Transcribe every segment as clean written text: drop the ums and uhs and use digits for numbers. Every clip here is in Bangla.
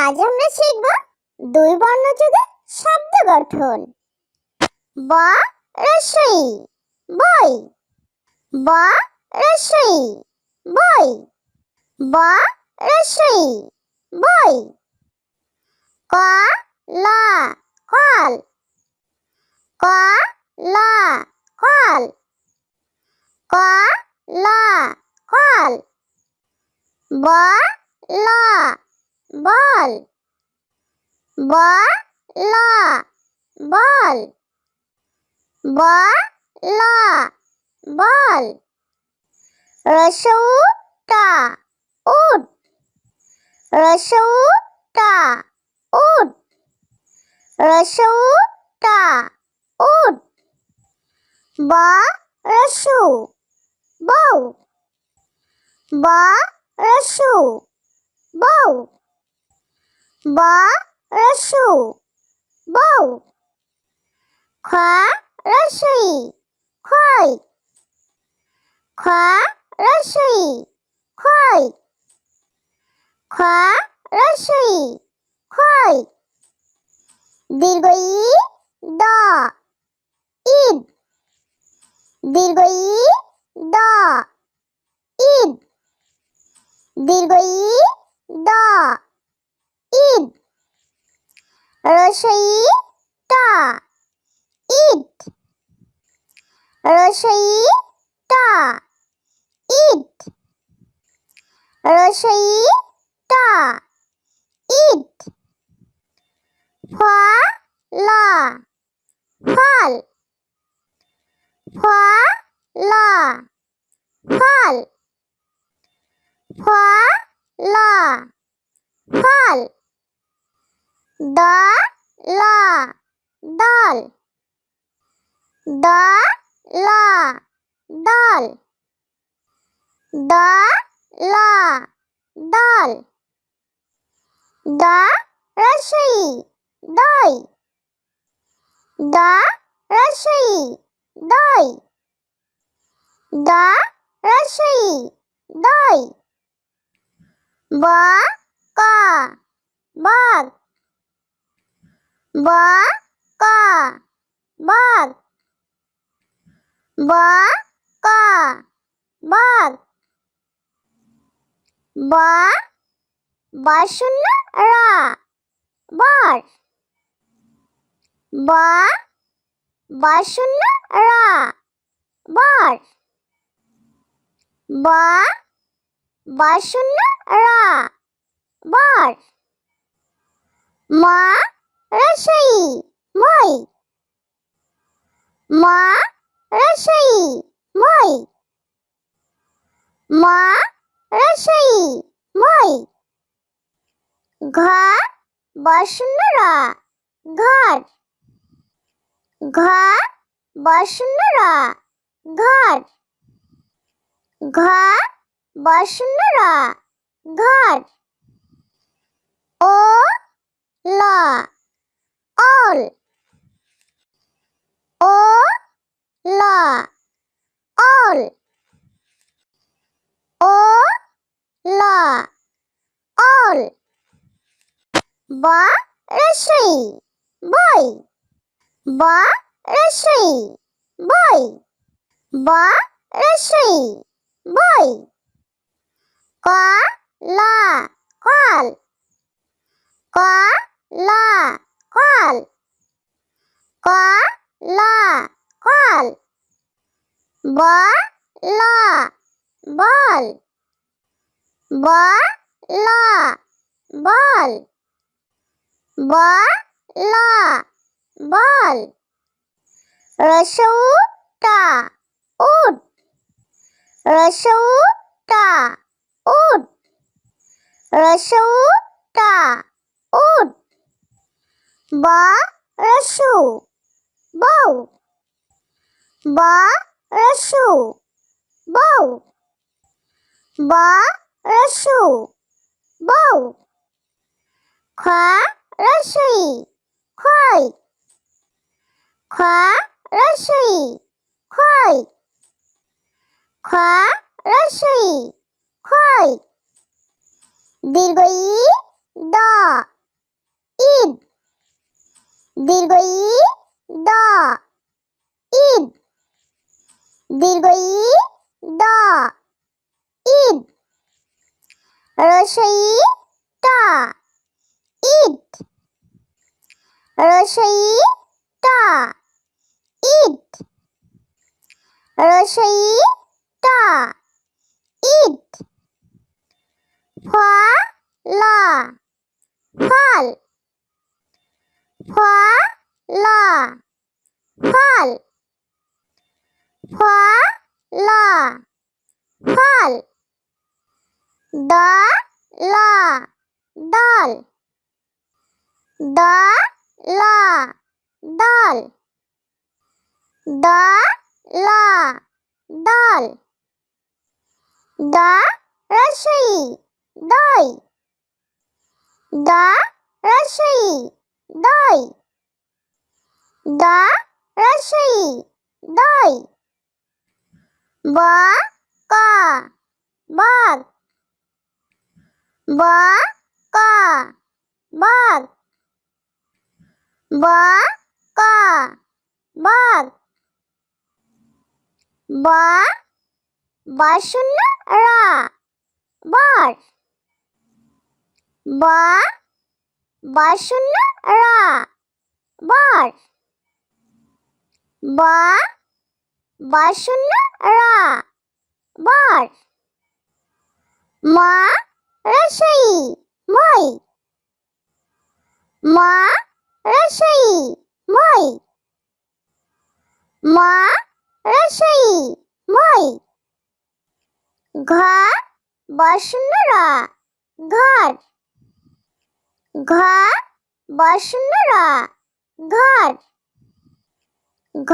আজ আমরা শিখব দুই বর্ণযোগে শব্দ গঠন। ব রস্বই বই, ব রস্বই বই, ব রস্বই বই। ক লা কল, ক লা কল, ক লা কল। ব লা বল, ব লা বল, ব লা বল। রসৌ টা উট, রসৌ টা উট, রসৌ টা উট। ব রসৌ বউ, ব রসৌ বউ, ব রসৌ বউ। খ রসই খই, খ রসই খই, খ রসই খই। দীর্ঘ ই দ ঈদ, দীর্ঘ ই দ ঈদ, দীর্ঘ ই দ ঈদ। রসই টা ইট, রসই টা ইট, রসই টা ইট। ফ লা ফল, ফ লা ফল, ফ লা ফল। দ লা দল, দ লা দল, দ লা দল। দ রসই দই, দ রসই দই, দ রসই দই। ব ক বক, ব ক বক, ব ক বক। ব বশূন্য রা বর, ব বশূন্য রা বর, ব বশূন্য রা বর। ম রসই মই, ম রসই মই, ম রসই মই। ঘ বশূন্য রা ঘর, ঘ বশূন্য রা ঘর, ঘ বশূন্য রা ঘর। ও ল অল, ও ল অল, ও ল অল। ব রসই বই, ব রসই বই, ব রসই বই। ক লা কল, ক লা কল, ক লা কল। ব লা বল, ব লা বল, ব লা বল। রসৌ টা উট, রসৌ টা উট, রসৌ টা উট। ব রসৌ বউ, ব রসৌ বউ, ব রসৌ বউ। খ রসই খই, খ রসই খই, খ রসই খই। দীর্ঘ ই দ দীর্ঘ ই দ ঈদ দীর্ঘ ই দ ঈদ রস্বই টা ঈদ রস্বই টা ঈদ রস্বই টা ঈদ ফলা ফল ফলা ফল ফলা ফল দলা দল দলা দল দলা দল দ রস্বই দই দ রস্বই দই দ রস্বই দই ব ক বক ব ক বক ব ক বক ব বশূন্য র বর ব বশূন্য র বর ব বশূন্য র বর ম রস্বই মই ম রস্বই মই ম রস্বই মই ঘ বশূন্য র ঘর ঘ বশূন্য র ঘর ঘ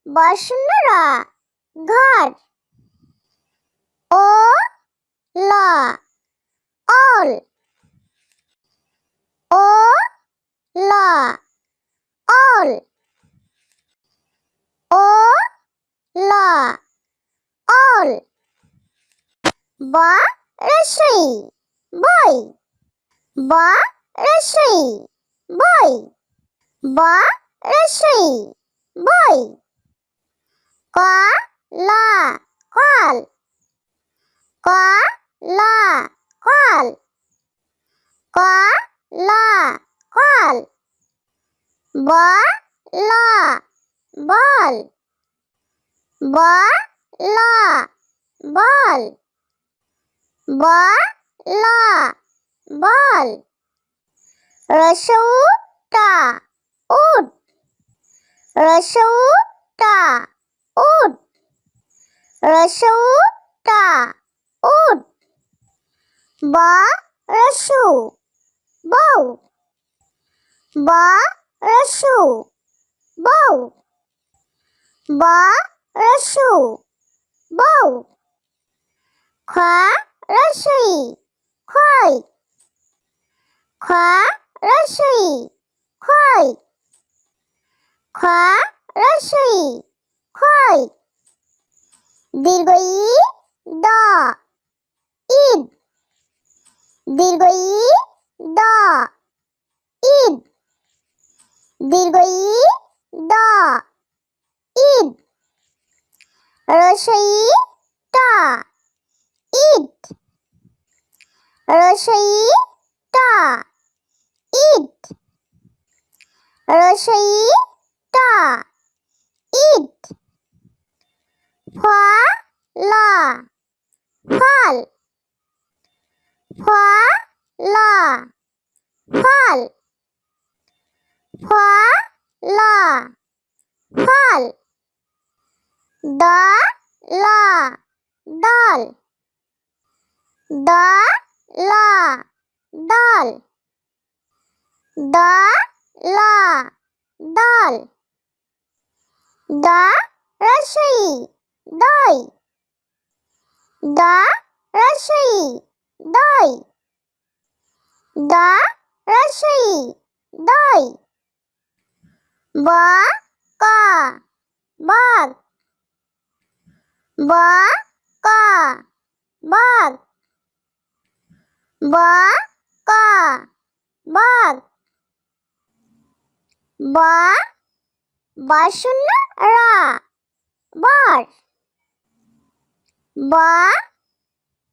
বশূন্য র ঘর ও ল ওল ও ল ওল ও ল ওল ব রস্বই বই ব রস্বই বই ব রস্বই বই ক ল কল ক ল কল ক ল কল ব ল বল ব ল বল ব ল বল রস্বউ টা উট রস্বউ টা উট রস্বউ টা উট ব রস্যু বউ ব রস্যু বউ ব রস্যু বউ খ রস্বই খই খ রস্বই খই খ রস্বই খই দীর্ঘ ই দ ঈদ দীর্ঘ ই দ ঈদ দীর্ঘ ই দ ঈদ রস্বই টা ঈদ রস্বই টা ঈদ রস্বই টা ঈদ ফলা ফল ফলা ফল ফলা ফল দলা দল দলা দল দলা দল দ রস্বই দই দ রস্বই দই দ রস্বই দই ব ক বক ব ক বক ব ক বক বা বাসুন্য রা বার বা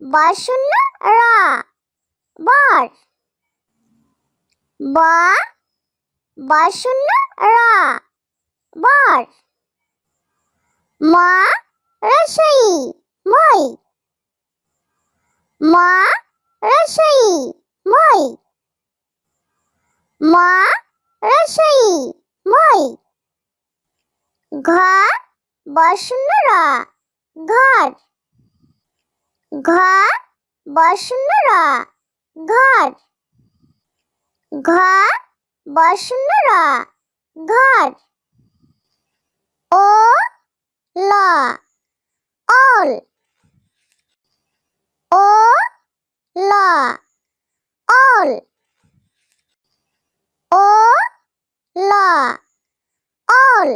বাসুন্য রা বার বা বাসুন্য রা বার মা রসই মই মা রসই মই মা রসই মই ঘা বাসুন্য রা ঘর ঘা বাসুন্য রা ঘর ঘা বাসুন্য রা ঘর ও লা অল ও লা অল ও লা অল